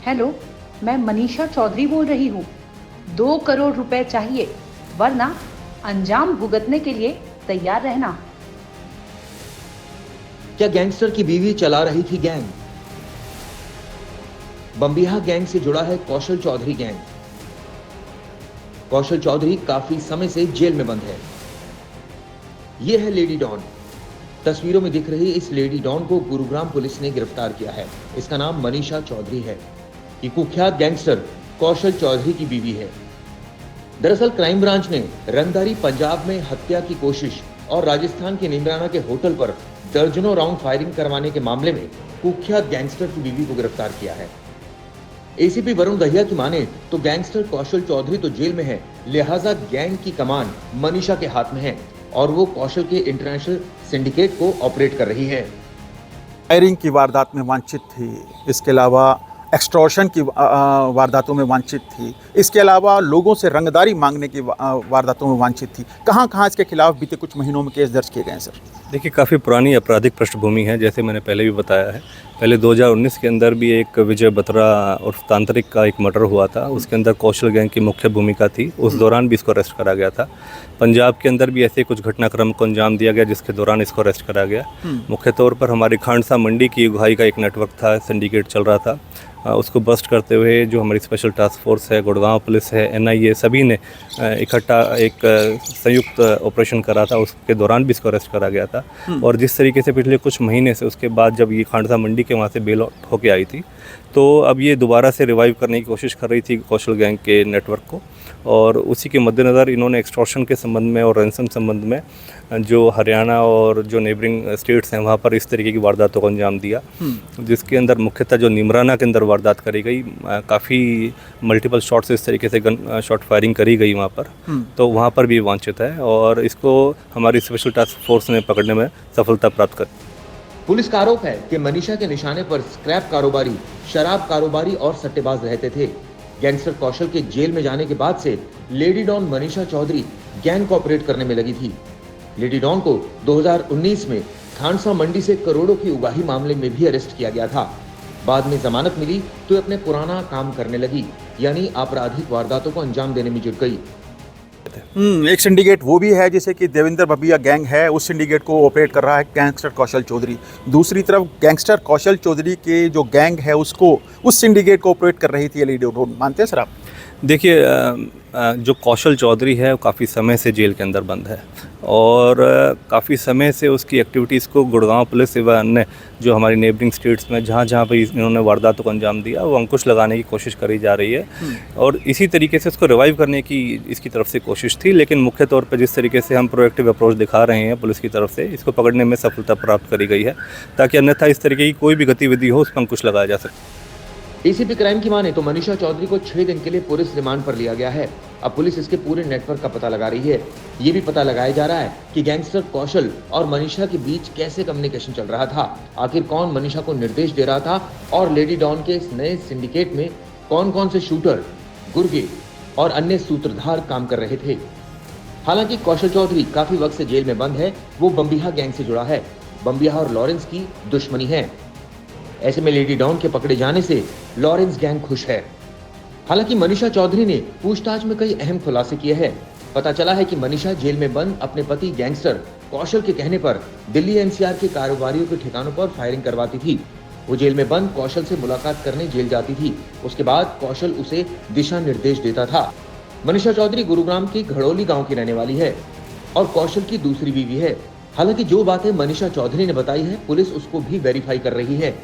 Hello, मैं मनीषा चौधरी बोल रही हूँ। 2 करोड़ रुपए चाहिए, वरना अंजाम भुगतने के लिए तैयार रहना। क्या गैंगस्टर की बीवी चला रही थी गैंग? बम्बिहा गैंग से जुड़ा है कौशल चौधरी गैंग। कौशल चौधरी काफी समय से जेल में बंद है। यह है लेडी डॉन। तस्वीरों में दिख रही इस लेडी डॉन को गुरुग्राम पुलिस ने गिरफ्तार किया है। इसका नाम मनीषा चौधरी है। ये कुख्यात गैंगस्टर कौशल चौधरी की बीवी है। दरअसल क्राइम ब्रांच ने रंगदारी पंजाब में हत्या की कोशिश और राजस्थान के निमराना के होटल पर दर्जनों राउंड फायरिंग करवाने के मामले में कुख्यात गैंगस्टर की बीवी को गिरफ्तार किया है। एसीपी वरुण दहिया की माने तो गैंगस्टर कौशल चौधरी तो जेल में है, लिहाजा गैंग की कमान मनीषा के हाथ में है और वो कौशल के इंटरनेशनल सिंडिकेट को ऑपरेट कर रही है। फायरिंग की वारदात में वांछित थी, इसके अलावा एक्सटॉर्शन की वारदातों में वांछित थी, इसके अलावा लोगों से रंगदारी मांगने की वारदातों में वांछित थी। कहाँ इसके खिलाफ बीते कुछ महीनों में केस दर्ज किए गए हैं सर? देखिए, काफ़ी पुरानी आपराधिक पृष्ठभूमि है, जैसे मैंने पहले भी बताया है। पहले 2019 के अंदर भी एक विजय बत्रा और तांत्रिक का एक मर्डर हुआ था, उसके अंदर कौशल गैंग की मुख्य भूमिका थी। उस दौरान भी इसको अरेस्ट करा गया था। पंजाब के अंदर भी ऐसे कुछ घटनाक्रम को अंजाम दिया गया जिसके दौरान इसको अरेस्ट करा गया। मुख्य तौर पर हमारी खांडसा मंडी की उगाही का एक नेटवर्क था, सिंडिकेट चल रहा था। उसको बस्ट करते हुए जो हमारी स्पेशल टास्क फोर्स है, गुड़गांव पुलिस है, NIA, सभी ने इकट्ठा एक संयुक्त ऑपरेशन करा था। उसके दौरान भी इसको अरेस्ट करा गया था। और जिस तरीके से पिछले कुछ महीने से उसके बाद जब ये खांडसा मंडी के वहाँ से बेल आउट होके आई थी, तो अब ये दोबारा से रिवाइव करने की कोशिश कर रही थी कौशल गैंग के नेटवर्क को। और उसी के मद्देनज़र इन्होंने एक्सटॉर्शन के संबंध में और रैंसम संबंध में जो हरियाणा और जो नेबरिंग स्टेट्स हैं वहाँ पर इस तरीके की वारदातों को अंजाम दिया, जिसके अंदर मुख्यतः जो निमराना के अंदर वारदात करी गई, काफ़ी मल्टीपल शॉट से इस तरीके से गन शॉट फायरिंग करी गई वहाँ पर। तो वहाँ पर भी वांछित है और इसको हमारी स्पेशल टास्क फोर्स ने पकड़ने में सफलता प्राप्त कर। पुलिस का आरोप है कि मनीषा के निशाने पर स्क्रैप कारोबारी, शराब कारोबारी और सट्टेबाज रहते थे। गैंगस्टर कौशल के जेल में जाने के बाद से lady don Manisha Chaudhary gang को ऑपरेट करने में लगी थी। लेडी डॉन को 2019 में खांडसा मंडी से करोड़ों की उगाही मामले में भी अरेस्ट किया गया था। बाद में जमानत मिली तो अपने पुराना काम करने लगी, यानी आपराधिक वारदातों को अंजाम देने में जुट गई। एक सिंडिकेट वो भी है जैसे कि देवेंद्र बबिया गैंग है, उस सिंडिकेट को ऑपरेट कर रहा है गैंगस्टर कौशल चौधरी। दूसरी तरफ गैंगस्टर कौशल चौधरी के जो गैंग है उसको उस सिंडिकेट को ऑपरेट कर रही थी लेडी डॉन। मानते हैं सर आप? देखिए, जो कौशल चौधरी है वो काफ़ी समय से जेल के अंदर बंद है और काफ़ी समय से उसकी एक्टिविटीज़ को गुड़गांव पुलिस एवं अन्य जो हमारी नेबरिंग स्टेट्स में जहाँ भी इन्होंने वारदातों को अंजाम दिया वो अंकुश लगाने की कोशिश करी जा रही है। और इसी तरीके से उसको रिवाइव करने की इसकी तरफ से कोशिश थी, लेकिन मुख्य तौर पर जिस तरीके से हम प्रोएक्टिव अप्रोच दिखा रहे हैं पुलिस की तरफ से, इसको पकड़ने में सफलता प्राप्त करी गई है ताकि अन्यथा इस तरीके की कोई भी गतिविधि हो उस पर अंकुश लगाया जा सके। एसीपी क्राइम की माने तो मनीषा चौधरी को 6 दिन के लिए पुलिस रिमांड पर लिया गया है। अब पुलिस इसके पूरे नेटवर्क का पता लगा रही है। ये भी पता लगाया जा रहा है कि गैंगस्टर कौशल और मनीषा के बीच कैसे कम्युनिकेशन चल रहा था, आखिर कौन मनीषा को निर्देश दे रहा था और लेडी डॉन के इस नए सिंडिकेट में कौन कौन से शूटर, गुर्गे और अन्य सूत्रधार काम कर रहे थे। हालांकि कौशल चौधरी काफी वक्त से जेल में बंद है। वो बम्बिहा गैंग से जुड़ा है। बम्बिहा और लॉरेंस की दुश्मनी है। ऐसे में लेडी डॉन के पकड़े जाने से लॉरेंस गैंग खुश है। हालांकि मनीषा चौधरी ने पूछताछ में कई अहम खुलासे किए हैं। पता चला है कि मनीषा जेल में बंद अपने पति गैंगस्टर कौशल के कहने पर दिल्ली NCR के कारोबारियों के ठिकानों पर फायरिंग करवाती थी। वो जेल में बंद कौशल से मुलाकात करने जेल जाती थी। उसके बाद कौशल उसे दिशा निर्देश देता था। मनीषा चौधरी गुरुग्राम की घड़ोली गाँव की रहने वाली है और कौशल की दूसरी बीवी है। हालांकि जो बातें मनीषा चौधरी ने बताई है, पुलिस उसको भी वेरीफाई कर रही है।